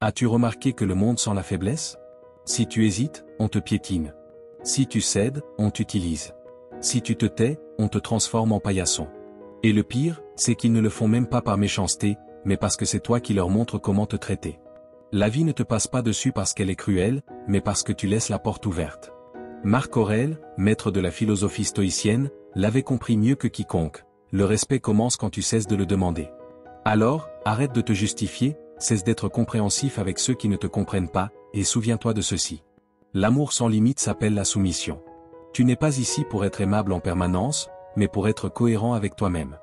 As-tu remarqué que le monde sent la faiblesse? Si tu hésites, on te piétine. Si tu cèdes, on t'utilise. Si tu te tais, on te transforme en paillasson. Et le pire, c'est qu'ils ne le font même pas par méchanceté, mais parce que c'est toi qui leur montres comment te traiter. La vie ne te passe pas dessus parce qu'elle est cruelle, mais parce que tu laisses la porte ouverte. Marc Aurèle, maître de la philosophie stoïcienne, l'avait compris mieux que quiconque. Le respect commence quand tu cesses de le demander. Alors, arrête de te justifier, cesse d'être compréhensif avec ceux qui ne te comprennent pas, et souviens-toi de ceci. L'amour sans limite s'appelle la soumission. Tu n'es pas ici pour être aimable en permanence, mais pour être cohérent avec toi-même.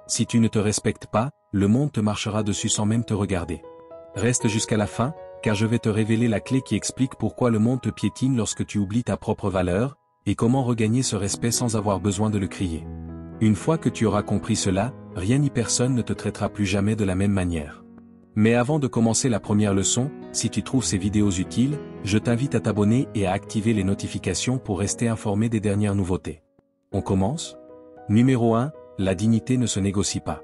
Si tu ne te respectes pas, le monde te marchera dessus sans même te regarder. Reste jusqu'à la fin, car je vais te révéler la clé qui explique pourquoi le monde te piétine lorsque tu oublies ta propre valeur, et comment regagner ce respect sans avoir besoin de le crier. Une fois que tu auras compris cela, rien ni personne ne te traitera plus jamais de la même manière. Mais avant de commencer la première leçon, si tu trouves ces vidéos utiles, je t'invite à t'abonner et à activer les notifications pour rester informé des dernières nouveautés. On commence? Numéro 1, la dignité ne se négocie pas.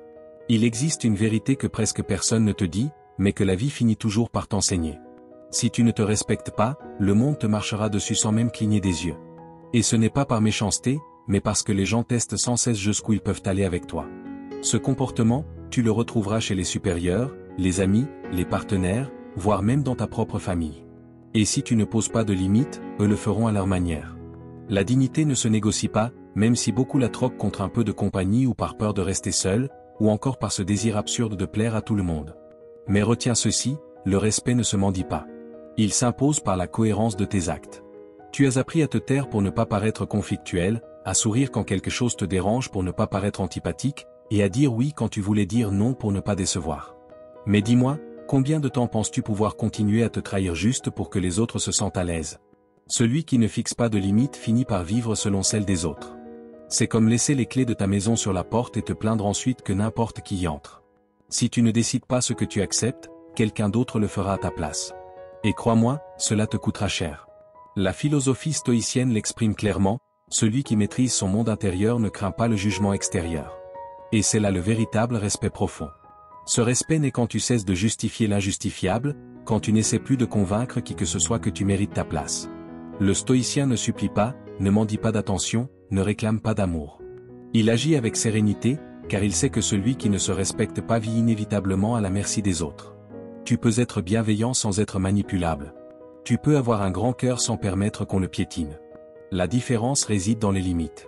Il existe une vérité que presque personne ne te dit, mais que la vie finit toujours par t'enseigner. Si tu ne te respectes pas, le monde te marchera dessus sans même cligner des yeux. Et ce n'est pas par méchanceté, mais parce que les gens testent sans cesse jusqu'où ils peuvent aller avec toi. Ce comportement, tu le retrouveras chez les supérieurs, les amis, les partenaires, voire même dans ta propre famille. Et si tu ne poses pas de limites, eux le feront à leur manière. La dignité ne se négocie pas, même si beaucoup la troquent contre un peu de compagnie ou par peur de rester seul, ou encore par ce désir absurde de plaire à tout le monde. Mais retiens ceci, le respect ne se mendie pas. Il s'impose par la cohérence de tes actes. Tu as appris à te taire pour ne pas paraître conflictuel, à sourire quand quelque chose te dérange pour ne pas paraître antipathique, et à dire oui quand tu voulais dire non pour ne pas décevoir. Mais dis-moi, combien de temps penses-tu pouvoir continuer à te trahir juste pour que les autres se sentent à l'aise? Celui qui ne fixe pas de limites finit par vivre selon celle des autres. C'est comme laisser les clés de ta maison sur la porte et te plaindre ensuite que n'importe qui y entre. Si tu ne décides pas ce que tu acceptes, quelqu'un d'autre le fera à ta place. Et crois-moi, cela te coûtera cher. La philosophie stoïcienne l'exprime clairement, celui qui maîtrise son monde intérieur ne craint pas le jugement extérieur. Et c'est là le véritable respect profond. Ce respect naît quand tu cesses de justifier l'injustifiable, quand tu n'essaies plus de convaincre qui que ce soit que tu mérites ta place. Le stoïcien ne supplie pas, ne mendie pas d'attention, ne réclame pas d'amour. Il agit avec sérénité, car il sait que celui qui ne se respecte pas vit inévitablement à la merci des autres. Tu peux être bienveillant sans être manipulable. Tu peux avoir un grand cœur sans permettre qu'on le piétine. La différence réside dans les limites.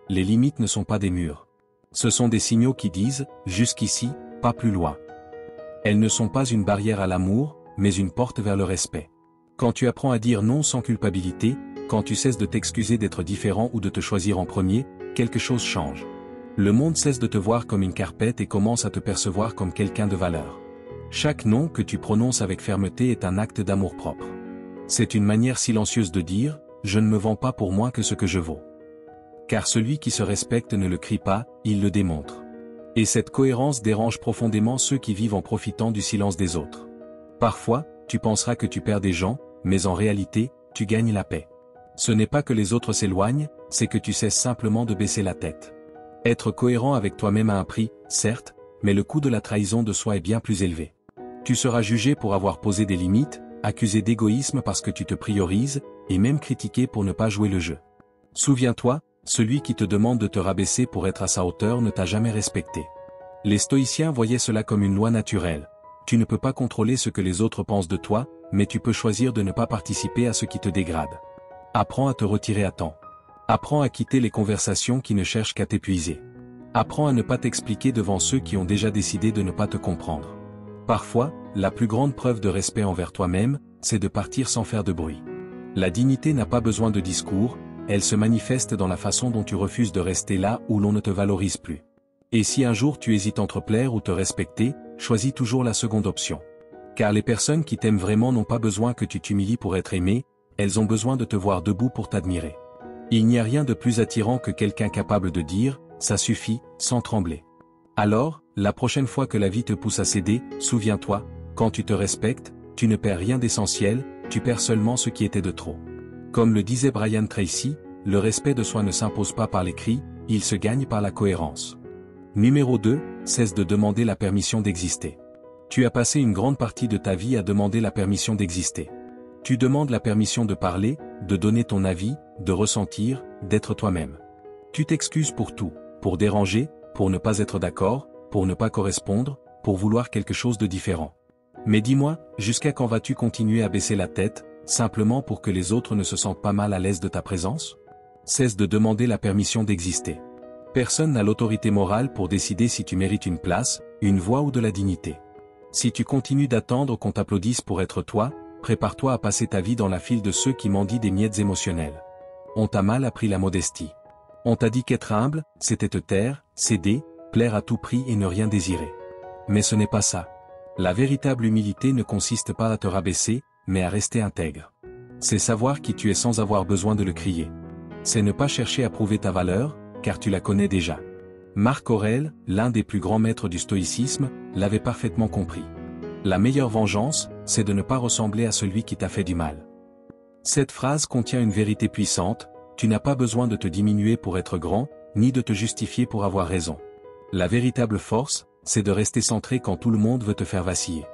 Les limites ne sont pas des murs. Ce sont des signaux qui disent « jusqu'ici », pas plus loin. Elles ne sont pas une barrière à l'amour, mais une porte vers le respect. Quand tu apprends à dire non sans culpabilité, quand tu cesses de t'excuser d'être différent ou de te choisir en premier, quelque chose change. Le monde cesse de te voir comme une carpette et commence à te percevoir comme quelqu'un de valeur. Chaque non que tu prononces avec fermeté est un acte d'amour-propre. C'est une manière silencieuse de dire « je ne me vends pas pour moins que ce que je vaux ». Car celui qui se respecte ne le crie pas, il le démontre. Et cette cohérence dérange profondément ceux qui vivent en profitant du silence des autres. Parfois, tu penseras que tu perds des gens, mais en réalité, tu gagnes la paix. Ce n'est pas que les autres s'éloignent, c'est que tu cesses simplement de baisser la tête. Être cohérent avec toi-même a un prix, certes, mais le coût de la trahison de soi est bien plus élevé. Tu seras jugé pour avoir posé des limites, accusé d'égoïsme parce que tu te priorises, et même critiqué pour ne pas jouer le jeu. Souviens-toi, celui qui te demande de te rabaisser pour être à sa hauteur ne t'a jamais respecté. Les stoïciens voyaient cela comme une loi naturelle. Tu ne peux pas contrôler ce que les autres pensent de toi, mais tu peux choisir de ne pas participer à ce qui te dégrade. Apprends à te retirer à temps. Apprends à quitter les conversations qui ne cherchent qu'à t'épuiser. Apprends à ne pas t'expliquer devant ceux qui ont déjà décidé de ne pas te comprendre. Parfois, la plus grande preuve de respect envers toi-même, c'est de partir sans faire de bruit. La dignité n'a pas besoin de discours, elle se manifeste dans la façon dont tu refuses de rester là où l'on ne te valorise plus. Et si un jour tu hésites entre plaire ou te respecter, choisis toujours la seconde option. Car les personnes qui t'aiment vraiment n'ont pas besoin que tu t'humilies pour être aimé, elles ont besoin de te voir debout pour t'admirer. Il n'y a rien de plus attirant que quelqu'un capable de dire « ça suffit » sans trembler. Alors, la prochaine fois que la vie te pousse à céder, souviens-toi, quand tu te respectes, tu ne perds rien d'essentiel, tu perds seulement ce qui était de trop. Comme le disait Brian Tracy, le respect de soi ne s'impose pas par les cris, il se gagne par la cohérence. Numéro 2, cesse de demander la permission d'exister. Tu as passé une grande partie de ta vie à demander la permission d'exister. Tu demandes la permission de parler, de donner ton avis, de ressentir, d'être toi-même. Tu t'excuses pour tout, pour déranger, pour ne pas être d'accord, pour ne pas correspondre, pour vouloir quelque chose de différent. Mais dis-moi, jusqu'à quand vas-tu continuer à baisser la tête, simplement pour que les autres ne se sentent pas mal à l'aise de ta présence? Cesse de demander la permission d'exister. Personne n'a l'autorité morale pour décider si tu mérites une place, une voix ou de la dignité. Si tu continues d'attendre qu'on t'applaudisse pour être toi, prépare-toi à passer ta vie dans la file de ceux qui mendient des miettes émotionnelles. On t'a mal appris la modestie. On t'a dit qu'être humble, c'était te taire, céder, plaire à tout prix et ne rien désirer. Mais ce n'est pas ça. La véritable humilité ne consiste pas à te rabaisser, mais à rester intègre. C'est savoir qui tu es sans avoir besoin de le crier. C'est ne pas chercher à prouver ta valeur, car tu la connais déjà. Marc Aurèle, l'un des plus grands maîtres du stoïcisme, l'avait parfaitement compris. La meilleure vengeance, c'est de ne pas ressembler à celui qui t'a fait du mal. Cette phrase contient une vérité puissante, tu n'as pas besoin de te diminuer pour être grand, ni de te justifier pour avoir raison. La véritable force, c'est de rester centré quand tout le monde veut te faire vaciller.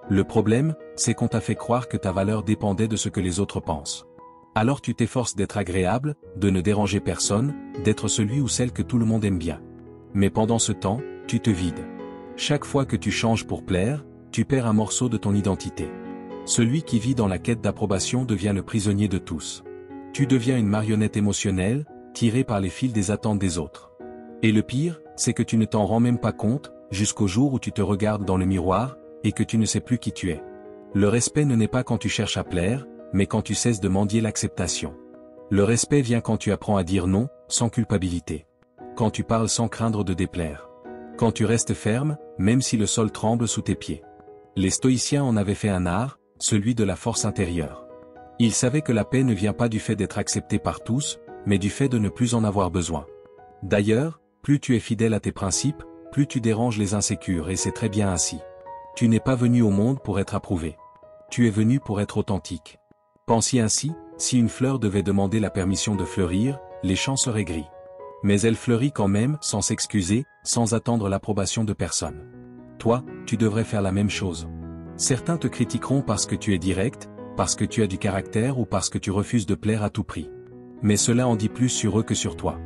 Le problème, c'est qu'on t'a fait croire que ta valeur dépendait de ce que les autres pensent. Alors tu t'efforces d'être agréable, de ne déranger personne, d'être celui ou celle que tout le monde aime bien. Mais pendant ce temps, tu te vides. Chaque fois que tu changes pour plaire, tu perds un morceau de ton identité. Celui qui vit dans la quête d'approbation devient le prisonnier de tous. Tu deviens une marionnette émotionnelle, tirée par les fils des attentes des autres. Et le pire, c'est que tu ne t'en rends même pas compte, jusqu'au jour où tu te regardes dans le miroir, et que tu ne sais plus qui tu es. Le respect ne naît pas quand tu cherches à plaire, mais quand tu cesses de mendier l'acceptation. Le respect vient quand tu apprends à dire non, sans culpabilité. Quand tu parles sans craindre de déplaire. Quand tu restes ferme, même si le sol tremble sous tes pieds. Les stoïciens en avaient fait un art, celui de la force intérieure. Ils savaient que la paix ne vient pas du fait d'être accepté par tous, mais du fait de ne plus en avoir besoin. D'ailleurs, plus tu es fidèle à tes principes, plus tu déranges les insécures et c'est très bien ainsi. Tu n'es pas venu au monde pour être approuvé. Tu es venu pour être authentique. Pense-y ainsi, si une fleur devait demander la permission de fleurir, les champs seraient gris. Mais elle fleurit quand même, sans s'excuser, sans attendre l'approbation de personne. Toi, tu devrais faire la même chose. Certains te critiqueront parce que tu es direct, parce que tu as du caractère ou parce que tu refuses de plaire à tout prix. Mais cela en dit plus sur eux que sur toi.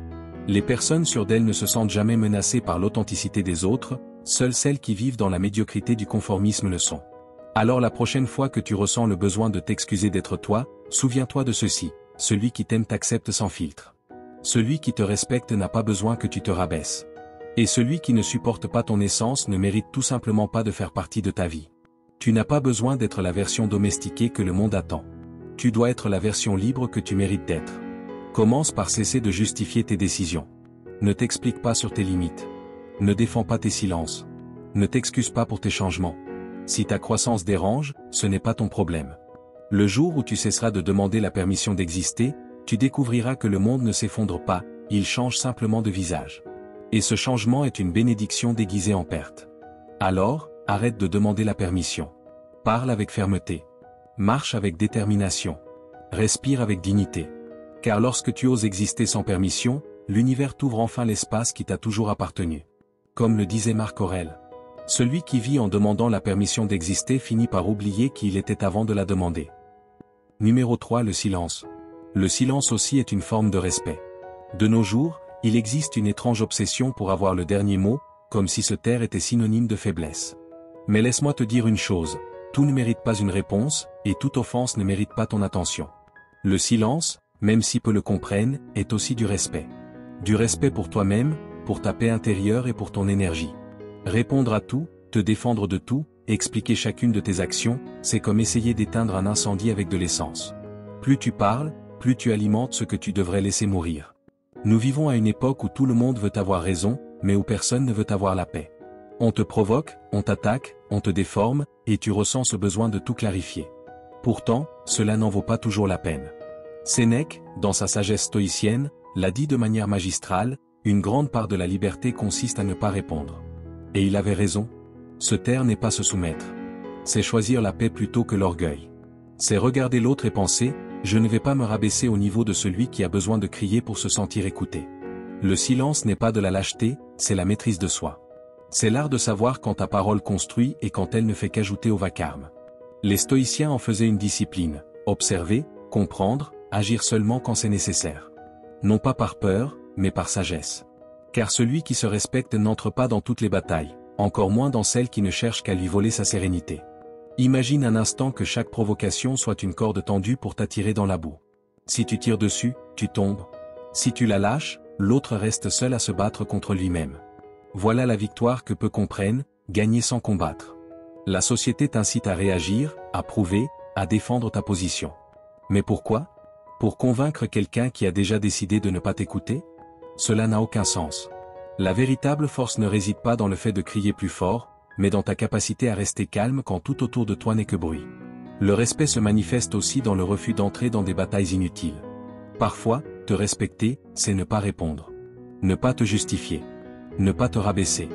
Les personnes sûres d'elles ne se sentent jamais menacées par l'authenticité des autres, seules celles qui vivent dans la médiocrité du conformisme le sont. Alors la prochaine fois que tu ressens le besoin de t'excuser d'être toi, souviens-toi de ceci, celui qui t'aime t'accepte sans filtre. Celui qui te respecte n'a pas besoin que tu te rabaisses. Et celui qui ne supporte pas ton essence ne mérite tout simplement pas de faire partie de ta vie. Tu n'as pas besoin d'être la version domestiquée que le monde attend. Tu dois être la version libre que tu mérites d'être. Commence par cesser de justifier tes décisions. Ne t'explique pas sur tes limites. Ne défends pas tes silences. Ne t'excuse pas pour tes changements. Si ta croissance dérange, ce n'est pas ton problème. Le jour où tu cesseras de demander la permission d'exister, tu découvriras que le monde ne s'effondre pas, il change simplement de visage. Et ce changement est une bénédiction déguisée en perte. Alors, arrête de demander la permission. Parle avec fermeté. Marche avec détermination. Respire avec dignité. Car lorsque tu oses exister sans permission, l'univers t'ouvre enfin l'espace qui t'a toujours appartenu. Comme le disait Marc Aurèle. Celui qui vit en demandant la permission d'exister finit par oublier qui il était avant de la demander. Numéro 3. Le silence. Le silence aussi est une forme de respect. De nos jours, il existe une étrange obsession pour avoir le dernier mot, comme si se taire était synonyme de faiblesse. Mais laisse-moi te dire une chose, tout ne mérite pas une réponse, et toute offense ne mérite pas ton attention. Le silence, même si peu le comprennent, est aussi du respect. Du respect pour toi-même, pour ta paix intérieure et pour ton énergie. Répondre à tout, te défendre de tout, expliquer chacune de tes actions, c'est comme essayer d'éteindre un incendie avec de l'essence. Plus tu parles, plus tu alimentes ce que tu devrais laisser mourir. Nous vivons à une époque où tout le monde veut avoir raison, mais où personne ne veut avoir la paix. On te provoque, on t'attaque, on te déforme, et tu ressens ce besoin de tout clarifier. Pourtant, cela n'en vaut pas toujours la peine. Sénèque, dans sa sagesse stoïcienne, l'a dit de manière magistrale, une grande part de la liberté consiste à ne pas répondre. Et il avait raison. Se taire n'est pas se soumettre. C'est choisir la paix plutôt que l'orgueil. C'est regarder l'autre et penser, je ne vais pas me rabaisser au niveau de celui qui a besoin de crier pour se sentir écouté. Le silence n'est pas de la lâcheté, c'est la maîtrise de soi. C'est l'art de savoir quand ta parole construit et quand elle ne fait qu'ajouter au vacarme. Les stoïciens en faisaient une discipline, observer, comprendre, agir seulement quand c'est nécessaire. Non pas par peur, mais par sagesse. Car celui qui se respecte n'entre pas dans toutes les batailles, encore moins dans celles qui ne cherchent qu'à lui voler sa sérénité. Imagine un instant que chaque provocation soit une corde tendue pour t'attirer dans la boue. Si tu tires dessus, tu tombes. Si tu la lâches, l'autre reste seul à se battre contre lui-même. Voilà la victoire que peu comprennent, gagner sans combattre. La société t'incite à réagir, à prouver, à défendre ta position. Mais pourquoi ? Pour convaincre quelqu'un qui a déjà décidé de ne pas t'écouter ? Cela n'a aucun sens. La véritable force ne réside pas dans le fait de crier plus fort, mais dans ta capacité à rester calme quand tout autour de toi n'est que bruit. Le respect se manifeste aussi dans le refus d'entrer dans des batailles inutiles. Parfois, te respecter, c'est ne pas répondre. Ne pas te justifier. Ne pas te rabaisser.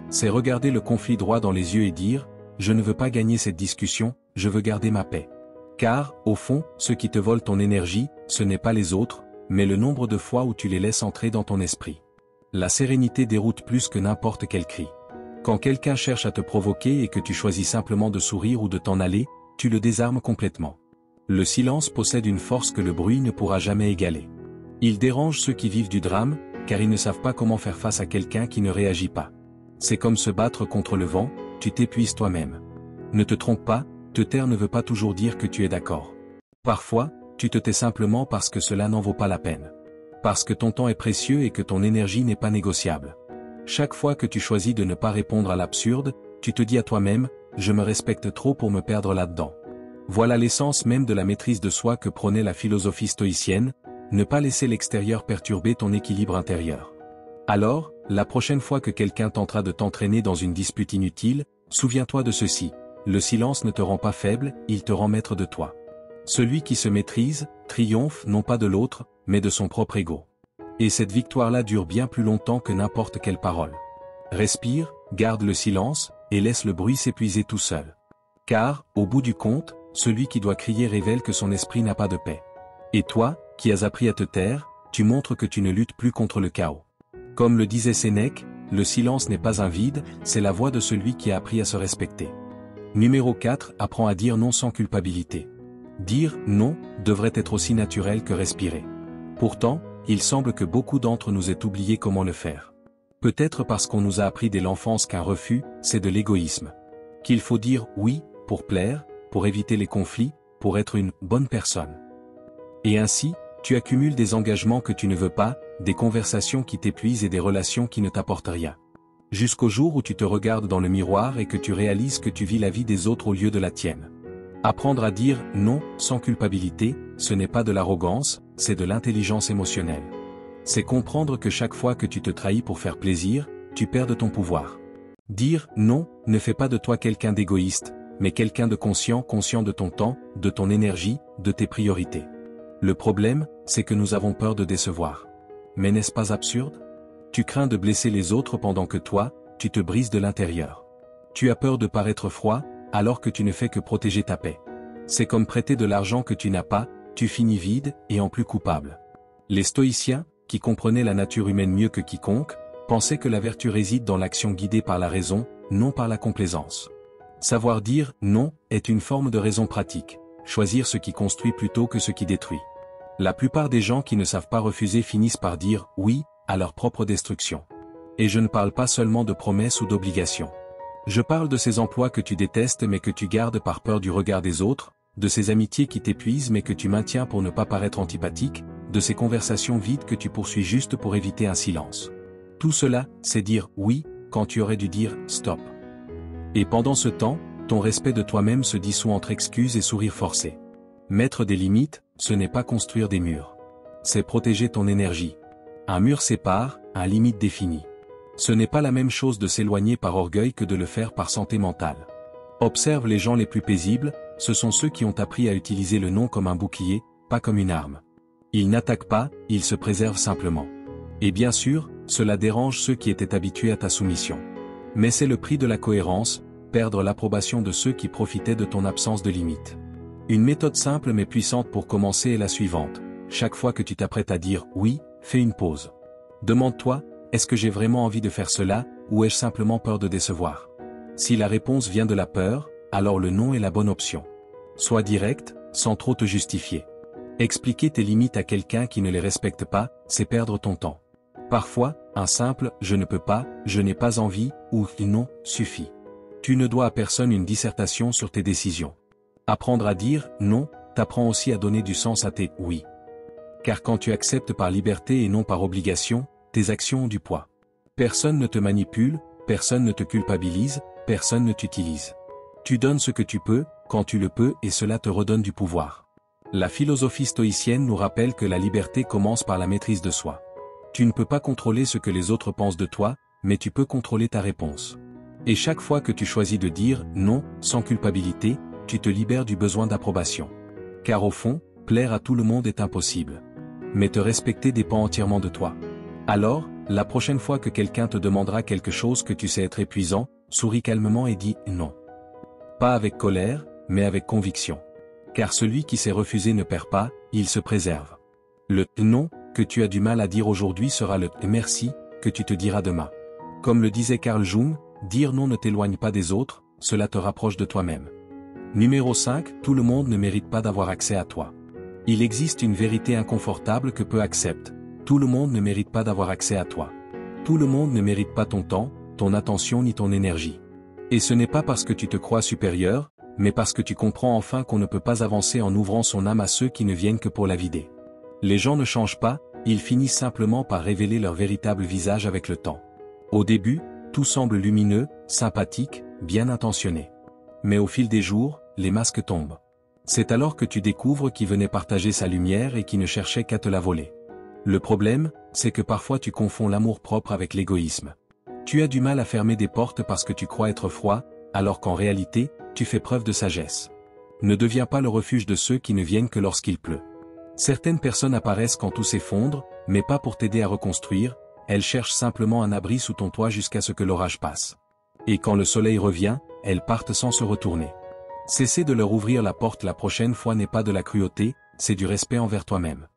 C'est regarder le conflit droit dans les yeux et dire « Je ne veux pas gagner cette discussion, je veux garder ma paix ». Car, au fond, ceux qui te volent ton énergie, ce n'est pas les autres, mais le nombre de fois où tu les laisses entrer dans ton esprit. La sérénité déroute plus que n'importe quel cri. Quand quelqu'un cherche à te provoquer et que tu choisis simplement de sourire ou de t'en aller, tu le désarmes complètement. Le silence possède une force que le bruit ne pourra jamais égaler. Il dérange ceux qui vivent du drame, car ils ne savent pas comment faire face à quelqu'un qui ne réagit pas. C'est comme se battre contre le vent, tu t'épuises toi-même. Ne te trompe pas, te taire ne veut pas toujours dire que tu es d'accord. Parfois, tu te tais simplement parce que cela n'en vaut pas la peine. Parce que ton temps est précieux et que ton énergie n'est pas négociable. Chaque fois que tu choisis de ne pas répondre à l'absurde, tu te dis à toi-même, je me respecte trop pour me perdre là-dedans. Voilà l'essence même de la maîtrise de soi que prônait la philosophie stoïcienne, ne pas laisser l'extérieur perturber ton équilibre intérieur. Alors, la prochaine fois que quelqu'un tentera de t'entraîner dans une dispute inutile, souviens-toi de ceci, le silence ne te rend pas faible, il te rend maître de toi. Celui qui se maîtrise, triomphe non pas de l'autre, mais de son propre ego. Et cette victoire-là dure bien plus longtemps que n'importe quelle parole. Respire, garde le silence, et laisse le bruit s'épuiser tout seul. Car, au bout du compte, celui qui doit crier révèle que son esprit n'a pas de paix. Et toi, qui as appris à te taire, tu montres que tu ne luttes plus contre le chaos. Comme le disait Sénèque, le silence n'est pas un vide, c'est la voix de celui qui a appris à se respecter. Numéro 4, apprends à dire non sans culpabilité. Dire non devrait être aussi naturel que respirer. Pourtant, il semble que beaucoup d'entre nous aient oublié comment le faire. Peut-être parce qu'on nous a appris dès l'enfance qu'un refus, c'est de l'égoïsme. Qu'il faut dire oui, pour plaire, pour éviter les conflits, pour être une bonne personne. Et ainsi, tu accumules des engagements que tu ne veux pas, des conversations qui t'épuisent et des relations qui ne t'apportent rien. Jusqu'au jour où tu te regardes dans le miroir et que tu réalises que tu vis la vie des autres au lieu de la tienne. Apprendre à dire non, sans culpabilité, ce n'est pas de l'arrogance, c'est de l'intelligence émotionnelle. C'est comprendre que chaque fois que tu te trahis pour faire plaisir, tu perds de ton pouvoir. Dire non ne fait pas de toi quelqu'un d'égoïste, mais quelqu'un de conscient de ton temps, de ton énergie, de tes priorités. Le problème, c'est que nous avons peur de décevoir. Mais n'est-ce pas absurde ? Tu crains de blesser les autres pendant que toi, tu te brises de l'intérieur. Tu as peur de paraître froid, alors que tu ne fais que protéger ta paix. C'est comme prêter de l'argent que tu n'as pas, tu finis vide et en plus coupable. Les stoïciens, qui comprenaient la nature humaine mieux que quiconque, pensaient que la vertu réside dans l'action guidée par la raison, non par la complaisance. Savoir dire non est une forme de raison pratique, choisir ce qui construit plutôt que ce qui détruit. La plupart des gens qui ne savent pas refuser finissent par dire oui à leur propre destruction. Et je ne parle pas seulement de promesses ou d'obligations. Je parle de ces emplois que tu détestes mais que tu gardes par peur du regard des autres, de ces amitiés qui t'épuisent mais que tu maintiens pour ne pas paraître antipathique, de ces conversations vides que tu poursuis juste pour éviter un silence. Tout cela, c'est dire oui, quand tu aurais dû dire stop. Et pendant ce temps, ton respect de toi-même se dissout entre excuses et sourires forcés. Mettre des limites, ce n'est pas construire des murs. C'est protéger ton énergie. Un mur sépare, un limite définit. Ce n'est pas la même chose de s'éloigner par orgueil que de le faire par santé mentale. Observe les gens les plus paisibles, ce sont ceux qui ont appris à utiliser le non comme un bouclier, pas comme une arme. Ils n'attaquent pas, ils se préservent simplement. Et bien sûr, cela dérange ceux qui étaient habitués à ta soumission. Mais c'est le prix de la cohérence, perdre l'approbation de ceux qui profitaient de ton absence de limite. Une méthode simple mais puissante pour commencer est la suivante. Chaque fois que tu t'apprêtes à dire oui, fais une pause. Demande-toi, est-ce que j'ai vraiment envie de faire cela, ou ai-je simplement peur de décevoir? Si la réponse vient de la peur, alors le non est la bonne option. Sois direct, sans trop te justifier. Expliquer tes limites à quelqu'un qui ne les respecte pas, c'est perdre ton temps. Parfois, un simple « je ne peux pas, je n'ai pas envie » ou « non » suffit. Tu ne dois à personne une dissertation sur tes décisions. Apprendre à dire « non » t'apprend aussi à donner du sens à tes « oui ». Car quand tu acceptes par liberté et non par obligation, tes actions ont du poids. Personne ne te manipule, personne ne te culpabilise, personne ne t'utilise. Tu donnes ce que tu peux, quand tu le peux et cela te redonne du pouvoir. La philosophie stoïcienne nous rappelle que la liberté commence par la maîtrise de soi. Tu ne peux pas contrôler ce que les autres pensent de toi, mais tu peux contrôler ta réponse. Et chaque fois que tu choisis de dire « non » sans culpabilité, tu te libères du besoin d'approbation. Car au fond, plaire à tout le monde est impossible. Mais te respecter dépend entièrement de toi. Alors, la prochaine fois que quelqu'un te demandera quelque chose que tu sais être épuisant, souris calmement et dis « non ». Pas avec colère, mais avec conviction. Car celui qui sait refuser ne perd pas, il se préserve. Le « non » que tu as du mal à dire aujourd'hui sera le « merci » que tu te diras demain. Comme le disait Carl Jung, dire non ne t'éloigne pas des autres, cela te rapproche de toi-même. Numéro 5, tout le monde ne mérite pas d'avoir accès à toi. Il existe une vérité inconfortable que peu acceptent. Tout le monde ne mérite pas d'avoir accès à toi. Tout le monde ne mérite pas ton temps, ton attention ni ton énergie. Et ce n'est pas parce que tu te crois supérieur, mais parce que tu comprends enfin qu'on ne peut pas avancer en ouvrant son âme à ceux qui ne viennent que pour la vider. Les gens ne changent pas, ils finissent simplement par révéler leur véritable visage avec le temps. Au début, tout semble lumineux, sympathique, bien intentionné. Mais au fil des jours, les masques tombent. C'est alors que tu découvres qui venait partager sa lumière et qui ne cherchait qu'à te la voler. Le problème, c'est que parfois tu confonds l'amour-propre avec l'égoïsme. Tu as du mal à fermer des portes parce que tu crois être froid, alors qu'en réalité, tu fais preuve de sagesse. Ne deviens pas le refuge de ceux qui ne viennent que lorsqu'il pleut. Certaines personnes apparaissent quand tout s'effondre, mais pas pour t'aider à reconstruire, elles cherchent simplement un abri sous ton toit jusqu'à ce que l'orage passe. Et quand le soleil revient, elles partent sans se retourner. Cesser de leur ouvrir la porte la prochaine fois n'est pas de la cruauté, c'est du respect envers toi-même.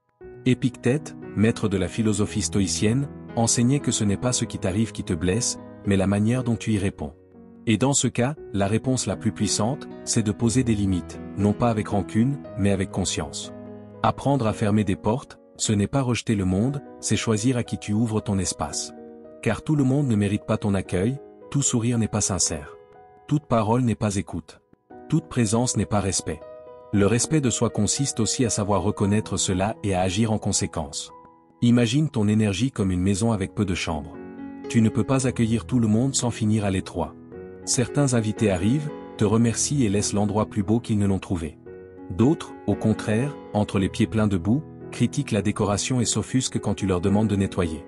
Épictète, maître de la philosophie stoïcienne, enseignait que ce n'est pas ce qui t'arrive qui te blesse, mais la manière dont tu y réponds. Et dans ce cas, la réponse la plus puissante, c'est de poser des limites, non pas avec rancune, mais avec conscience. Apprendre à fermer des portes, ce n'est pas rejeter le monde, c'est choisir à qui tu ouvres ton espace. Car tout le monde ne mérite pas ton accueil, tout sourire n'est pas sincère. Toute parole n'est pas écoute. Toute présence n'est pas respect. Le respect de soi consiste aussi à savoir reconnaître cela et à agir en conséquence. Imagine ton énergie comme une maison avec peu de chambres. Tu ne peux pas accueillir tout le monde sans finir à l'étroit. Certains invités arrivent, te remercient et laissent l'endroit plus beau qu'ils ne l'ont trouvé. D'autres, au contraire, entre les pieds pleins de boue, critiquent la décoration et s'offusquent quand tu leur demandes de nettoyer.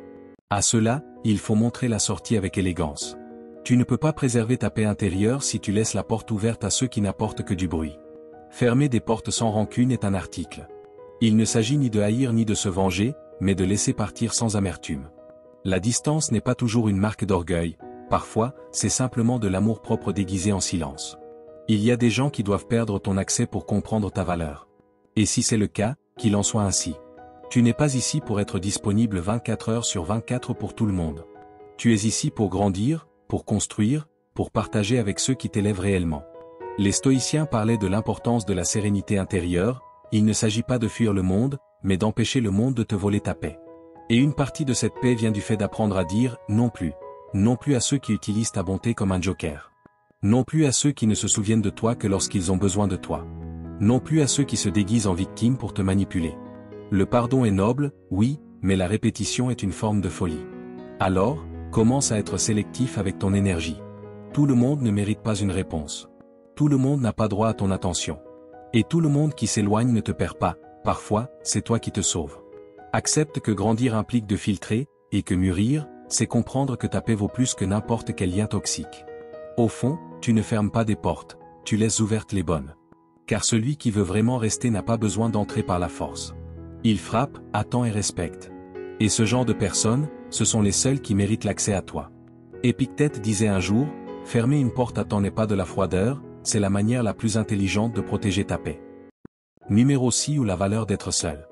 À cela, il faut montrer la sortie avec élégance. Tu ne peux pas préserver ta paix intérieure si tu laisses la porte ouverte à ceux qui n'apportent que du bruit. Fermer des portes sans rancune est un article. Il ne s'agit ni de haïr ni de se venger, mais de laisser partir sans amertume. La distance n'est pas toujours une marque d'orgueil, parfois, c'est simplement de l'amour-propre déguisé en silence. Il y a des gens qui doivent perdre ton accès pour comprendre ta valeur. Et si c'est le cas, qu'il en soit ainsi. Tu n'es pas ici pour être disponible 24 heures sur 24 pour tout le monde. Tu es ici pour grandir, pour construire, pour partager avec ceux qui t'élèvent réellement. Les stoïciens parlaient de l'importance de la sérénité intérieure, il ne s'agit pas de fuir le monde, mais d'empêcher le monde de te voler ta paix. Et une partie de cette paix vient du fait d'apprendre à dire « non plus ». Non plus à ceux qui utilisent ta bonté comme un joker. Non plus à ceux qui ne se souviennent de toi que lorsqu'ils ont besoin de toi. Non plus à ceux qui se déguisent en victimes pour te manipuler. Le pardon est noble, oui, mais la répétition est une forme de folie. Alors, commence à être sélectif avec ton énergie. Tout le monde ne mérite pas une réponse. Tout le monde n'a pas droit à ton attention. Et tout le monde qui s'éloigne ne te perd pas, parfois, c'est toi qui te sauves. Accepte que grandir implique de filtrer, et que mûrir, c'est comprendre que ta paix vaut plus que n'importe quel lien toxique. Au fond, tu ne fermes pas des portes, tu laisses ouvertes les bonnes. Car celui qui veut vraiment rester n'a pas besoin d'entrer par la force. Il frappe, attend et respecte. Et ce genre de personnes, ce sont les seuls qui méritent l'accès à toi. Épictète disait un jour, fermer une porte à temps n'est pas de la froideur, c'est la manière la plus intelligente de protéger ta paix. Numéro 6 ou la valeur d'être seul.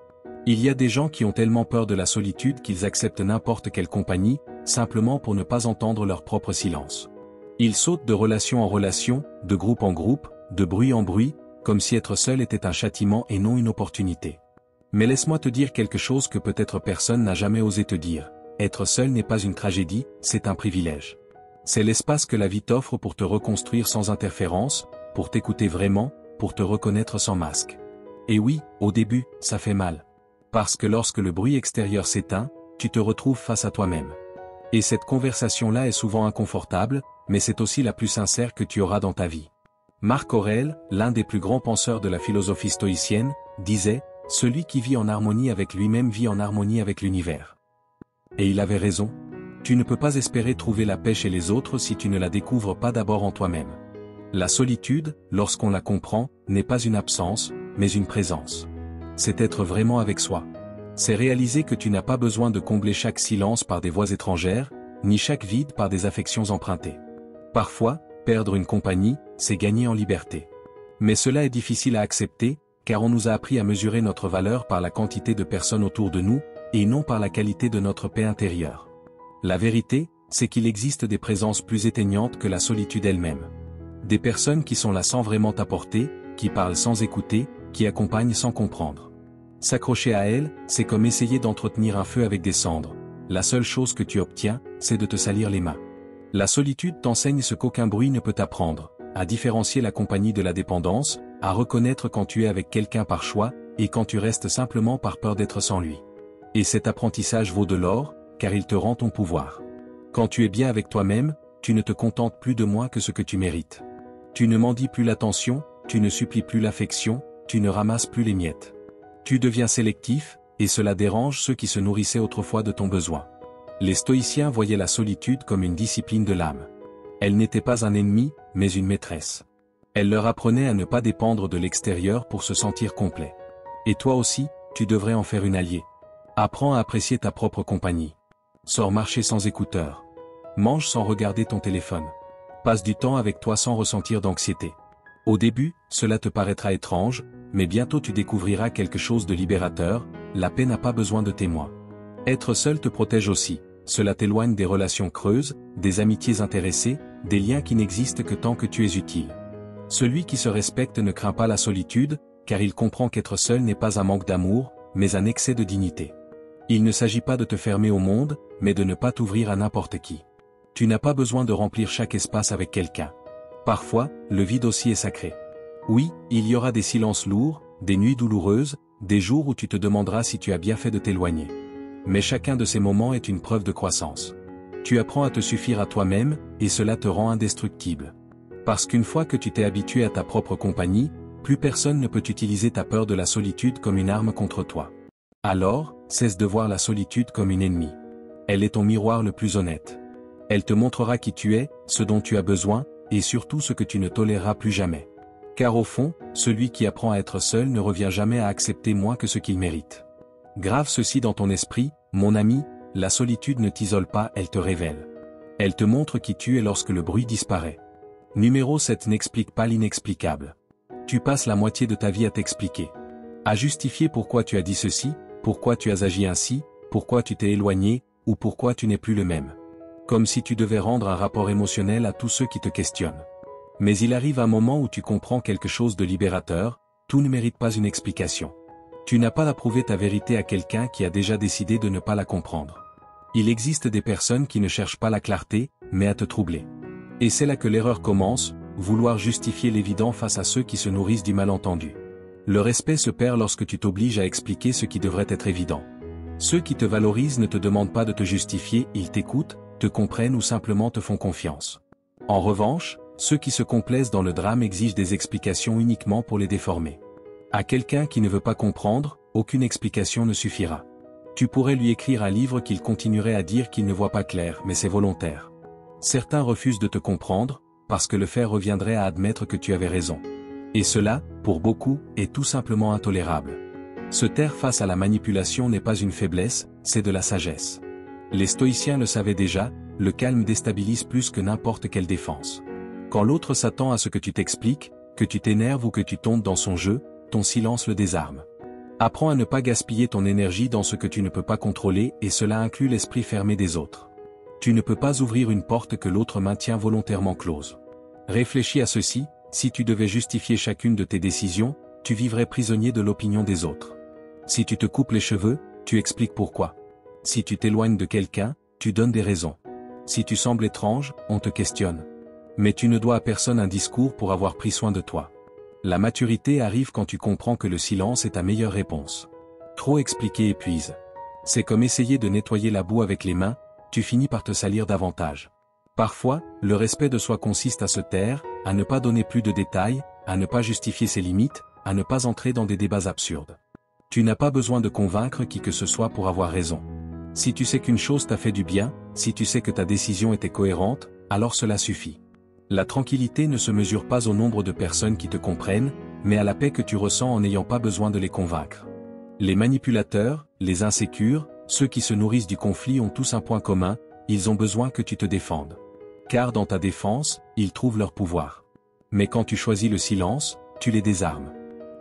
Il y a des gens qui ont tellement peur de la solitude qu'ils acceptent n'importe quelle compagnie, simplement pour ne pas entendre leur propre silence. Ils sautent de relation en relation, de groupe en groupe, de bruit en bruit, comme si être seul était un châtiment et non une opportunité. Mais laisse-moi te dire quelque chose que peut-être personne n'a jamais osé te dire. Être seul n'est pas une tragédie, c'est un privilège. C'est l'espace que la vie t'offre pour te reconstruire sans interférence, pour t'écouter vraiment, pour te reconnaître sans masque. Et oui, au début, ça fait mal. Parce que lorsque le bruit extérieur s'éteint, tu te retrouves face à toi-même. Et cette conversation-là est souvent inconfortable, mais c'est aussi la plus sincère que tu auras dans ta vie. Marc Aurèle, l'un des plus grands penseurs de la philosophie stoïcienne, disait « Celui qui vit en harmonie avec lui-même vit en harmonie avec l'univers ». Et il avait raison. Tu ne peux pas espérer trouver la paix chez les autres si tu ne la découvres pas d'abord en toi-même. La solitude, lorsqu'on la comprend, n'est pas une absence, mais une présence. C'est être vraiment avec soi. C'est réaliser que tu n'as pas besoin de combler chaque silence par des voix étrangères, ni chaque vide par des affections empruntées. Parfois, perdre une compagnie, c'est gagner en liberté. Mais cela est difficile à accepter, car on nous a appris à mesurer notre valeur par la quantité de personnes autour de nous, et non par la qualité de notre paix intérieure. La vérité, c'est qu'il existe des présences plus éteignantes que la solitude elle-même. Des personnes qui sont là sans vraiment t'apporter, qui parlent sans écouter, qui accompagnent sans comprendre. S'accrocher à elles, c'est comme essayer d'entretenir un feu avec des cendres. La seule chose que tu obtiens, c'est de te salir les mains. La solitude t'enseigne ce qu'aucun bruit ne peut t'apprendre, à différencier la compagnie de la dépendance, à reconnaître quand tu es avec quelqu'un par choix, et quand tu restes simplement par peur d'être sans lui. Et cet apprentissage vaut de l'or, car il te rend ton pouvoir. Quand tu es bien avec toi-même, tu ne te contentes plus de moins que ce que tu mérites. Tu ne mendis plus l'attention, tu ne supplies plus l'affection, tu ne ramasses plus les miettes. Tu deviens sélectif, et cela dérange ceux qui se nourrissaient autrefois de ton besoin. Les stoïciens voyaient la solitude comme une discipline de l'âme. Elle n'était pas un ennemi, mais une maîtresse. Elle leur apprenait à ne pas dépendre de l'extérieur pour se sentir complet. Et toi aussi, tu devrais en faire une alliée. Apprends à apprécier ta propre compagnie. Sors marcher sans écouteurs. Mange sans regarder ton téléphone. Passe du temps avec toi sans ressentir d'anxiété. Au début, cela te paraîtra étrange, mais bientôt tu découvriras quelque chose de libérateur, la paix n'a pas besoin de témoins. Être seul te protège aussi, cela t'éloigne des relations creuses, des amitiés intéressées, des liens qui n'existent que tant que tu es utile. Celui qui se respecte ne craint pas la solitude, car il comprend qu'être seul n'est pas un manque d'amour, mais un excès de dignité. Il ne s'agit pas de te fermer au monde, mais de ne pas t'ouvrir à n'importe qui. Tu n'as pas besoin de remplir chaque espace avec quelqu'un. Parfois, le vide aussi est sacré. Oui, il y aura des silences lourds, des nuits douloureuses, des jours où tu te demanderas si tu as bien fait de t'éloigner. Mais chacun de ces moments est une preuve de croissance. Tu apprends à te suffire à toi-même, et cela te rend indestructible. Parce qu'une fois que tu t'es habitué à ta propre compagnie, plus personne ne peut utiliser ta peur de la solitude comme une arme contre toi. Alors, cesse de voir la solitude comme une ennemie. Elle est ton miroir le plus honnête. Elle te montrera qui tu es, ce dont tu as besoin, et surtout ce que tu ne toléreras plus jamais. Car au fond, celui qui apprend à être seul ne revient jamais à accepter moins que ce qu'il mérite. Grave ceci dans ton esprit, mon ami, la solitude ne t'isole pas, elle te révèle. Elle te montre qui tu es lorsque le bruit disparaît. Numéro 7 n'explique pas l'inexplicable. Tu passes la moitié de ta vie à t'expliquer. À justifier pourquoi tu as dit ceci, pourquoi tu as agi ainsi, pourquoi tu t'es éloigné, ou pourquoi tu n'es plus le même. Comme si tu devais rendre un rapport émotionnel à tous ceux qui te questionnent. Mais il arrive un moment où tu comprends quelque chose de libérateur, tout ne mérite pas une explication. Tu n'as pas à prouver ta vérité à quelqu'un qui a déjà décidé de ne pas la comprendre. Il existe des personnes qui ne cherchent pas la clarté, mais à te troubler. Et c'est là que l'erreur commence, vouloir justifier l'évident face à ceux qui se nourrissent du malentendu. Le respect se perd lorsque tu t'obliges à expliquer ce qui devrait être évident. Ceux qui te valorisent ne te demandent pas de te justifier, ils t'écoutent, te comprennent ou simplement te font confiance. En revanche, ceux qui se complaisent dans le drame exigent des explications uniquement pour les déformer. À quelqu'un qui ne veut pas comprendre, aucune explication ne suffira. Tu pourrais lui écrire un livre qu'il continuerait à dire qu'il ne voit pas clair, mais c'est volontaire. Certains refusent de te comprendre, parce que le faire reviendrait à admettre que tu avais raison. Et cela, pour beaucoup, est tout simplement intolérable. Se taire face à la manipulation n'est pas une faiblesse, c'est de la sagesse. Les stoïciens le savaient déjà, le calme déstabilise plus que n'importe quelle défense. Quand l'autre s'attend à ce que tu t'expliques, que tu t'énerves ou que tu tombes dans son jeu, ton silence le désarme. Apprends à ne pas gaspiller ton énergie dans ce que tu ne peux pas contrôler et cela inclut l'esprit fermé des autres. Tu ne peux pas ouvrir une porte que l'autre maintient volontairement close. Réfléchis à ceci, si tu devais justifier chacune de tes décisions, tu vivrais prisonnier de l'opinion des autres. Si tu te coupes les cheveux, tu expliques pourquoi. Si tu t'éloignes de quelqu'un, tu donnes des raisons. Si tu sembles étrange, on te questionne. Mais tu ne dois à personne un discours pour avoir pris soin de toi. La maturité arrive quand tu comprends que le silence est ta meilleure réponse. Trop expliquer épuise. C'est comme essayer de nettoyer la boue avec les mains, tu finis par te salir davantage. Parfois, le respect de soi consiste à se taire, à ne pas donner plus de détails, à ne pas justifier ses limites, à ne pas entrer dans des débats absurdes. Tu n'as pas besoin de convaincre qui que ce soit pour avoir raison. Si tu sais qu'une chose t'a fait du bien, si tu sais que ta décision était cohérente, alors cela suffit. La tranquillité ne se mesure pas au nombre de personnes qui te comprennent, mais à la paix que tu ressens en n'ayant pas besoin de les convaincre. Les manipulateurs, les insécures, ceux qui se nourrissent du conflit ont tous un point commun, ils ont besoin que tu te défendes. Car dans ta défense, ils trouvent leur pouvoir. Mais quand tu choisis le silence, tu les désarmes.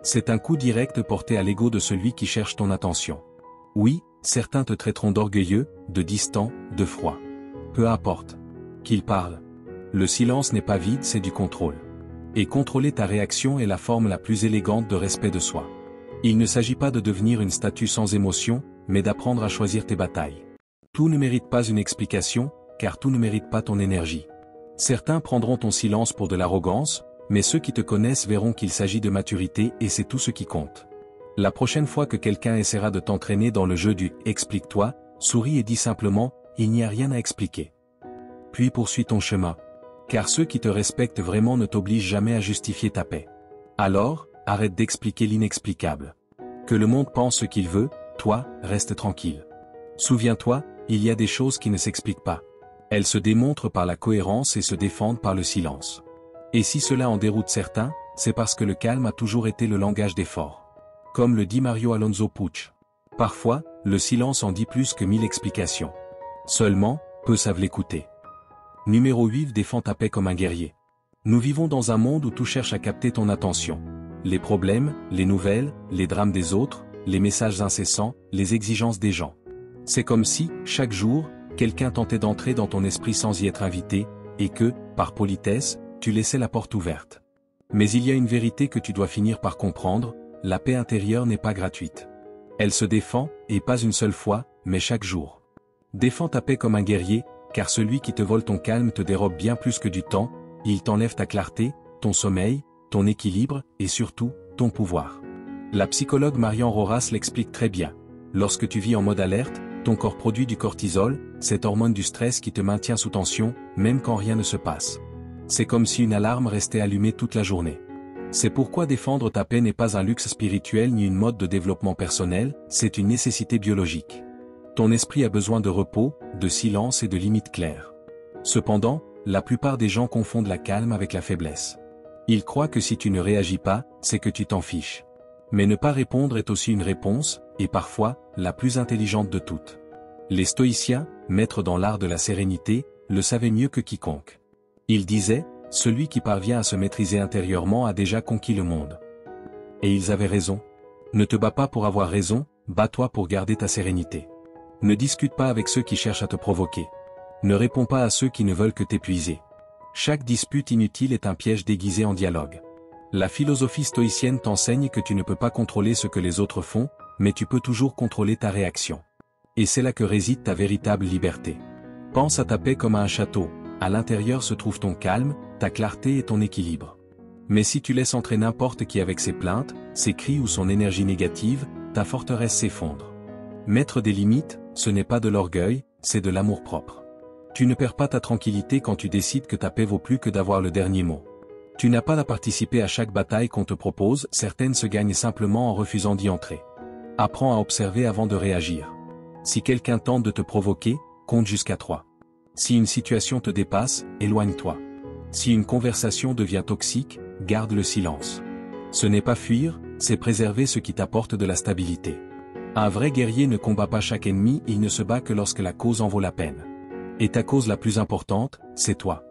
C'est un coup direct porté à l'ego de celui qui cherche ton attention. Oui, certains te traiteront d'orgueilleux, de distant, de froid. Peu importe. Qu'ils parlent. Le silence n'est pas vide, c'est du contrôle. Et contrôler ta réaction est la forme la plus élégante de respect de soi. Il ne s'agit pas de devenir une statue sans émotion, mais d'apprendre à choisir tes batailles. Tout ne mérite pas une explication, car tout ne mérite pas ton énergie. Certains prendront ton silence pour de l'arrogance, mais ceux qui te connaissent verront qu'il s'agit de maturité et c'est tout ce qui compte. La prochaine fois que quelqu'un essaiera de t'entraîner dans le jeu du « explique-toi », souris et dis simplement « il n'y a rien à expliquer ». Puis poursuis ton chemin. Car ceux qui te respectent vraiment ne t'obligent jamais à justifier ta paix. Alors, arrête d'expliquer l'inexplicable. Que le monde pense ce qu'il veut, toi, reste tranquille. Souviens-toi, il y a des choses qui ne s'expliquent pas. Elles se démontrent par la cohérence et se défendent par le silence. Et si cela en déroute certains, c'est parce que le calme a toujours été le langage des forts. Comme le dit Mario Alonso Puig. Parfois, le silence en dit plus que 1000 explications. Seulement, peu savent l'écouter. Numéro 8. Défends ta paix comme un guerrier. Nous vivons dans un monde où tout cherche à capter ton attention. Les problèmes, les nouvelles, les drames des autres, les messages incessants, les exigences des gens. C'est comme si, chaque jour, quelqu'un tentait d'entrer dans ton esprit sans y être invité, et que, par politesse, tu laissais la porte ouverte. Mais il y a une vérité que tu dois finir par comprendre, la paix intérieure n'est pas gratuite. Elle se défend, et pas une seule fois, mais chaque jour. Défends ta paix comme un guerrier, car celui qui te vole ton calme te dérobe bien plus que du temps, il t'enlève ta clarté, ton sommeil, ton équilibre, et surtout, ton pouvoir. La psychologue Marian Roras l'explique très bien. Lorsque tu vis en mode alerte, ton corps produit du cortisol, cette hormone du stress qui te maintient sous tension, même quand rien ne se passe. C'est comme si une alarme restait allumée toute la journée. C'est pourquoi défendre ta paix n'est pas un luxe spirituel ni une mode de développement personnel, c'est une nécessité biologique. Ton esprit a besoin de repos, de silence et de limites claires. Cependant, la plupart des gens confondent la calme avec la faiblesse. Ils croient que si tu ne réagis pas, c'est que tu t'en fiches. Mais ne pas répondre est aussi une réponse, et parfois, la plus intelligente de toutes. Les stoïciens, maîtres dans l'art de la sérénité, le savaient mieux que quiconque. Ils disaient, celui qui parvient à se maîtriser intérieurement a déjà conquis le monde. Et ils avaient raison. Ne te bats pas pour avoir raison, bats-toi pour garder ta sérénité. Ne discute pas avec ceux qui cherchent à te provoquer. Ne réponds pas à ceux qui ne veulent que t'épuiser. Chaque dispute inutile est un piège déguisé en dialogue. La philosophie stoïcienne t'enseigne que tu ne peux pas contrôler ce que les autres font, mais tu peux toujours contrôler ta réaction. Et c'est là que réside ta véritable liberté. Pense à ta paix comme à un château, à l'intérieur se trouve ton calme, ta clarté et ton équilibre. Mais si tu laisses entrer n'importe qui avec ses plaintes, ses cris ou son énergie négative, ta forteresse s'effondre. Mettre des limites, ce n'est pas de l'orgueil, c'est de l'amour-propre. Tu ne perds pas ta tranquillité quand tu décides que ta paix vaut plus que d'avoir le dernier mot. Tu n'as pas à participer à chaque bataille qu'on te propose, certaines se gagnent simplement en refusant d'y entrer. Apprends à observer avant de réagir. Si quelqu'un tente de te provoquer, compte jusqu'à 3. Si une situation te dépasse, éloigne-toi. Si une conversation devient toxique, garde le silence. Ce n'est pas fuir, c'est préserver ce qui t'apporte de la stabilité. Un vrai guerrier ne combat pas chaque ennemi, il ne se bat que lorsque la cause en vaut la peine. Et ta cause la plus importante, c'est toi.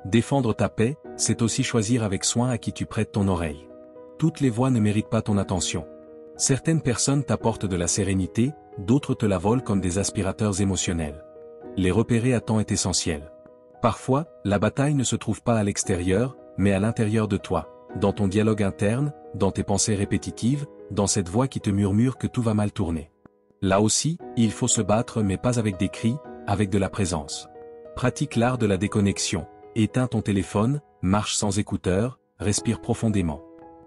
Défendre ta paix, c'est aussi choisir avec soin à qui tu prêtes ton oreille. Toutes les voix ne méritent pas ton attention. Certaines personnes t'apportent de la sérénité, d'autres te la volent comme des aspirateurs émotionnels. Les repérer à temps est essentiel. Parfois, la bataille ne se trouve pas à l'extérieur, mais à l'intérieur de toi, dans ton dialogue interne, dans tes pensées répétitives, dans cette voix qui te murmure que tout va mal tourner. Là aussi, il faut se battre mais pas avec des cris, avec de la présence. Pratique l'art de la déconnexion, éteins ton téléphone, marche sans écouteurs, respire profondément.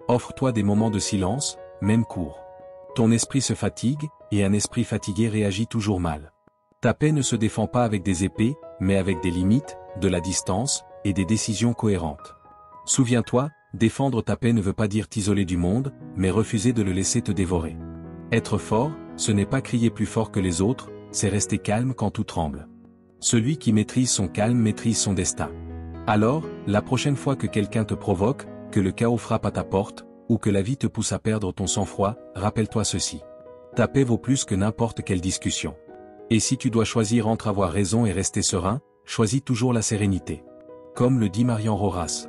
Offre-toi des moments de silence, même courts. Ton esprit se fatigue, et un esprit fatigué réagit toujours mal. Ta paix ne se défend pas avec des épées, mais avec des limites, de la distance, et des décisions cohérentes. Souviens-toi, défendre ta paix ne veut pas dire t'isoler du monde, mais refuser de le laisser te dévorer. Être fort, ce n'est pas crier plus fort que les autres, c'est rester calme quand tout tremble. Celui qui maîtrise son calme maîtrise son destin. Alors, la prochaine fois que quelqu'un te provoque, que le chaos frappe à ta porte, ou que la vie te pousse à perdre ton sang-froid, rappelle-toi ceci. Ta paix vaut plus que n'importe quelle discussion. Et si tu dois choisir entre avoir raison et rester serein, choisis toujours la sérénité. Comme le dit Marian Roras.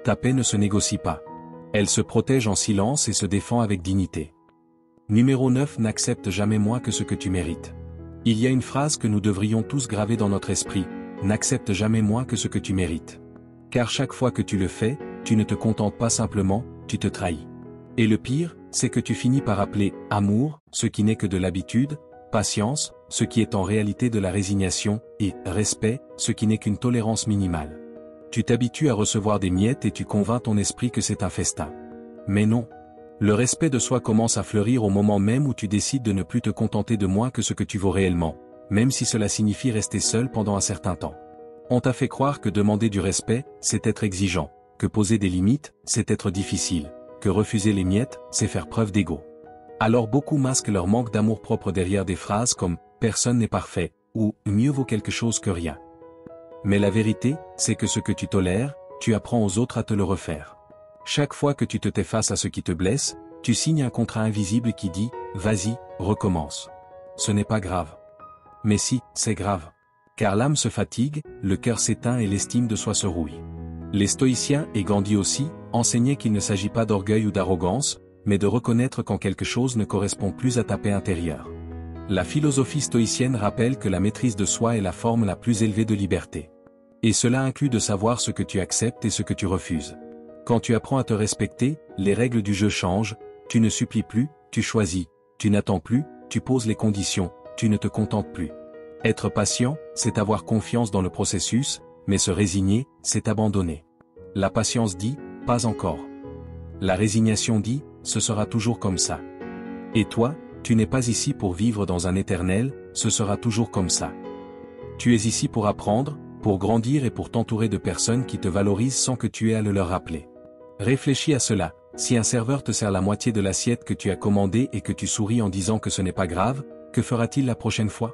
Ta paix ne se négocie pas. Elle se protège en silence et se défend avec dignité. Numéro 9. N'accepte jamais moins que ce que tu mérites. Il y a une phrase que nous devrions tous graver dans notre esprit, n'accepte jamais moins que ce que tu mérites. Car chaque fois que tu le fais, tu ne te contentes pas simplement, tu te trahis. Et le pire, c'est que tu finis par appeler « amour » ce qui n'est que de l'habitude, patience, ce qui est en réalité de la résignation, et « respect » ce qui n'est qu'une tolérance minimale. Tu t'habitues à recevoir des miettes et tu convaincs ton esprit que c'est un festin. Mais non. Le respect de soi commence à fleurir au moment même où tu décides de ne plus te contenter de moins que ce que tu vaux réellement, même si cela signifie rester seul pendant un certain temps. On t'a fait croire que demander du respect, c'est être exigeant, que poser des limites, c'est être difficile, que refuser les miettes, c'est faire preuve d'ego. Alors beaucoup masquent leur manque d'amour-propre derrière des phrases comme « personne n'est parfait » ou « mieux vaut quelque chose que rien ». Mais la vérité, c'est que ce que tu tolères, tu apprends aux autres à te le refaire. Chaque fois que tu te tais face à ce qui te blesse, tu signes un contrat invisible qui dit « vas-y, recommence ». Ce n'est pas grave. Mais si, c'est grave. Car l'âme se fatigue, le cœur s'éteint et l'estime de soi se rouille. Les stoïciens, et Gandhi aussi, enseignaient qu'il ne s'agit pas d'orgueil ou d'arrogance, mais de reconnaître quand quelque chose ne correspond plus à ta paix intérieure. La philosophie stoïcienne rappelle que la maîtrise de soi est la forme la plus élevée de liberté. Et cela inclut de savoir ce que tu acceptes et ce que tu refuses. Quand tu apprends à te respecter, les règles du jeu changent, tu ne supplies plus, tu choisis, tu n'attends plus, tu poses les conditions, tu ne te contentes plus. Être patient, c'est avoir confiance dans le processus, mais se résigner, c'est abandonner. La patience dit, pas encore. La résignation dit, ce sera toujours comme ça. Et toi, tu n'es pas ici pour vivre dans un éternel, ce sera toujours comme ça. Tu es ici pour apprendre, pour grandir et pour t'entourer de personnes qui te valorisent sans que tu aies à le leur rappeler. Réfléchis à cela, si un serveur te sert la moitié de l'assiette que tu as commandée et que tu souris en disant que ce n'est pas grave, que fera-t-il la prochaine fois?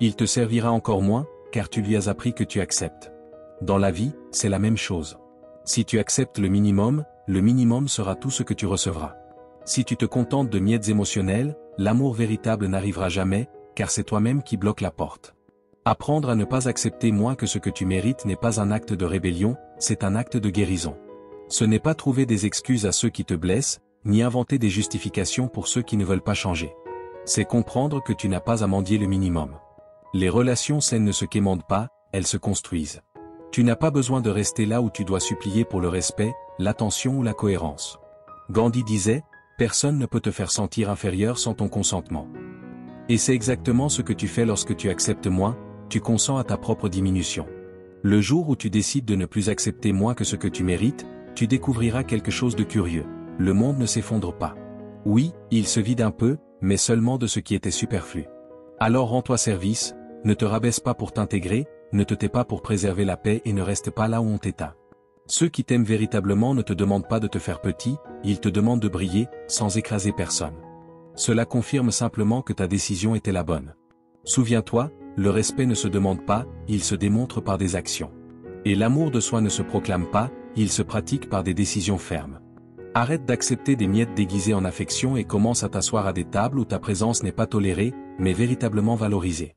Il te servira encore moins, car tu lui as appris que tu acceptes. Dans la vie, c'est la même chose. Si tu acceptes le minimum sera tout ce que tu recevras. Si tu te contentes de miettes émotionnelles, l'amour véritable n'arrivera jamais, car c'est toi-même qui bloques la porte. Apprendre à ne pas accepter moins que ce que tu mérites n'est pas un acte de rébellion, c'est un acte de guérison. Ce n'est pas trouver des excuses à ceux qui te blessent, ni inventer des justifications pour ceux qui ne veulent pas changer. C'est comprendre que tu n'as pas à mendier le minimum. Les relations saines ne se quémandent pas, elles se construisent. Tu n'as pas besoin de rester là où tu dois supplier pour le respect, l'attention ou la cohérence. Gandhi disait, personne ne peut te faire sentir inférieur sans ton consentement. Et c'est exactement ce que tu fais lorsque tu acceptes moins, tu consens à ta propre diminution. Le jour où tu décides de ne plus accepter moins que ce que tu mérites, tu découvriras quelque chose de curieux. Le monde ne s'effondre pas. Oui, il se vide un peu, mais seulement de ce qui était superflu. Alors rends-toi service, ne te rabaisse pas pour t'intégrer, ne te tais pas pour préserver la paix et ne reste pas là où on t'éteint. Ceux qui t'aiment véritablement ne te demandent pas de te faire petit, ils te demandent de briller, sans écraser personne. Cela confirme simplement que ta décision était la bonne. Souviens-toi, le respect ne se demande pas, il se démontre par des actions. Et l'amour de soi ne se proclame pas, il se pratique par des décisions fermes. Arrête d'accepter des miettes déguisées en affection et commence à t'asseoir à des tables où ta présence n'est pas tolérée, mais véritablement valorisée.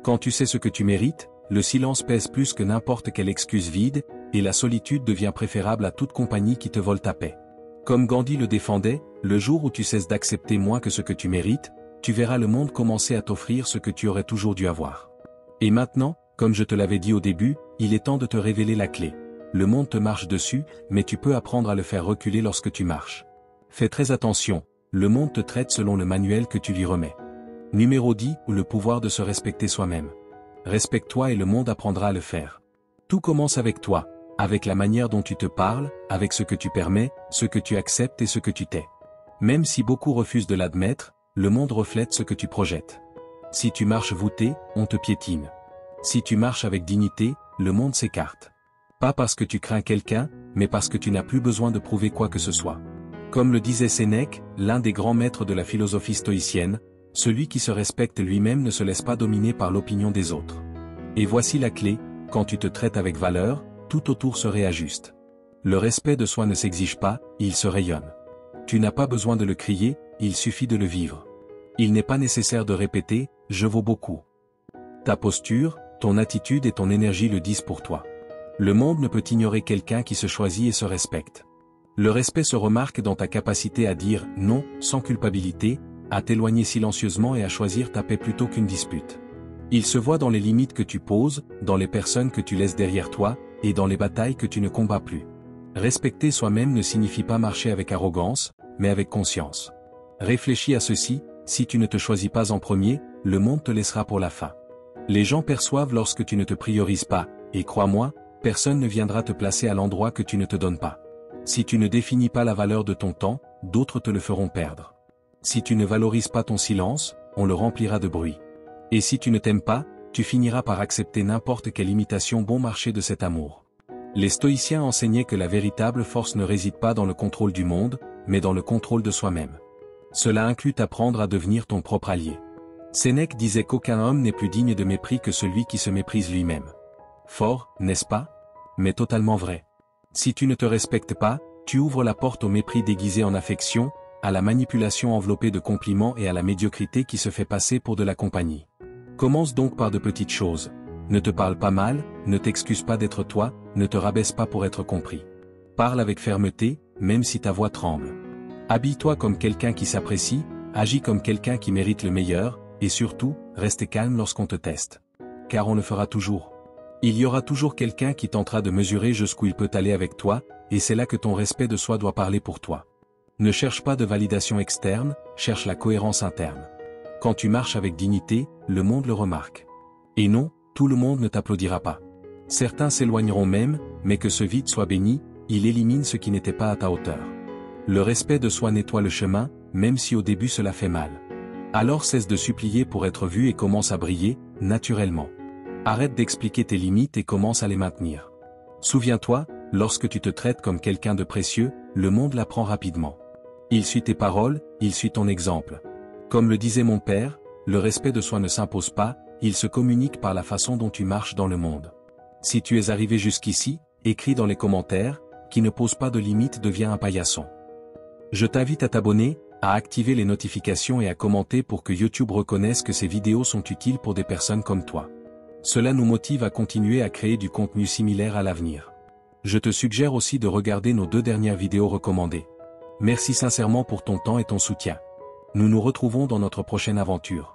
Quand tu sais ce que tu mérites, le silence pèse plus que n'importe quelle excuse vide, et la solitude devient préférable à toute compagnie qui te vole ta paix. Comme Gandhi le défendait, le jour où tu cesses d'accepter moins que ce que tu mérites, tu verras le monde commencer à t'offrir ce que tu aurais toujours dû avoir. Et maintenant, comme je te l'avais dit au début, il est temps de te révéler la clé. Le monde te marche dessus, mais tu peux apprendre à le faire reculer lorsque tu marches. Fais très attention, le monde te traite selon le manuel que tu lui remets. Numéro 10, le pouvoir de se respecter soi-même. Respecte-toi et le monde apprendra à le faire. Tout commence avec toi, avec la manière dont tu te parles, avec ce que tu permets, ce que tu acceptes et ce que tu tais. Même si beaucoup refusent de l'admettre, le monde reflète ce que tu projettes. Si tu marches voûté, on te piétine. Si tu marches avec dignité, le monde s'écarte. Pas parce que tu crains quelqu'un, mais parce que tu n'as plus besoin de prouver quoi que ce soit. Comme le disait Sénèque, l'un des grands maîtres de la philosophie stoïcienne, celui qui se respecte lui-même ne se laisse pas dominer par l'opinion des autres. Et voici la clé, quand tu te traites avec valeur, tout autour se réajuste. Le respect de soi ne s'exige pas, il se rayonne. Tu n'as pas besoin de le crier, il suffit de le vivre. Il n'est pas nécessaire de répéter « je vaux beaucoup ». Ta posture, ton attitude et ton énergie le disent pour toi. Le monde ne peut ignorer quelqu'un qui se choisit et se respecte. Le respect se remarque dans ta capacité à dire « non » sans culpabilité, à t'éloigner silencieusement et à choisir ta paix plutôt qu'une dispute. Il se voit dans les limites que tu poses, dans les personnes que tu laisses derrière toi, et dans les batailles que tu ne combats plus. Respecter soi-même ne signifie pas marcher avec arrogance, mais avec conscience. Réfléchis à ceci, si tu ne te choisis pas en premier, le monde te laissera pour la fin. Les gens perçoivent lorsque tu ne te priorises pas, et crois-moi, personne ne viendra te placer à l'endroit que tu ne te donnes pas. Si tu ne définis pas la valeur de ton temps, d'autres te le feront perdre. Si tu ne valorises pas ton silence, on le remplira de bruit. Et si tu ne t'aimes pas, tu finiras par accepter n'importe quelle imitation bon marché de cet amour. Les stoïciens enseignaient que la véritable force ne réside pas dans le contrôle du monde, mais dans le contrôle de soi-même. Cela inclut apprendre à devenir ton propre allié. Sénèque disait qu'aucun homme n'est plus digne de mépris que celui qui se méprise lui-même. Fort, n'est-ce pas? Mais totalement vrai. Si tu ne te respectes pas, tu ouvres la porte au mépris déguisé en affection, à la manipulation enveloppée de compliments et à la médiocrité qui se fait passer pour de la compagnie. Commence donc par de petites choses. Ne te parle pas mal, ne t'excuse pas d'être toi, ne te rabaisse pas pour être compris. Parle avec fermeté, même si ta voix tremble. Habille-toi comme quelqu'un qui s'apprécie, agis comme quelqu'un qui mérite le meilleur, et surtout, reste calme lorsqu'on te teste. Car on le fera toujours. Il y aura toujours quelqu'un qui tentera de mesurer jusqu'où il peut aller avec toi, et c'est là que ton respect de soi doit parler pour toi. Ne cherche pas de validation externe, cherche la cohérence interne. Quand tu marches avec dignité, le monde le remarque. Et non, tout le monde ne t'applaudira pas. Certains s'éloigneront même, mais que ce vide soit béni, il élimine ce qui n'était pas à ta hauteur. Le respect de soi nettoie le chemin, même si au début cela fait mal. Alors cesse de supplier pour être vu et commence à briller, naturellement. Arrête d'expliquer tes limites et commence à les maintenir. Souviens-toi, lorsque tu te traites comme quelqu'un de précieux, le monde l'apprend rapidement. Il suit tes paroles, il suit ton exemple. Comme le disait mon père, le respect de soi ne s'impose pas, il se communique par la façon dont tu marches dans le monde. Si tu es arrivé jusqu'ici, écris dans les commentaires, qui ne pose pas de limite devient un paillasson. Je t'invite à t'abonner, à activer les notifications et à commenter pour que YouTube reconnaisse que ces vidéos sont utiles pour des personnes comme toi. Cela nous motive à continuer à créer du contenu similaire à l'avenir. Je te suggère aussi de regarder nos 2 dernières vidéos recommandées. Merci sincèrement pour ton temps et ton soutien. Nous nous retrouvons dans notre prochaine aventure.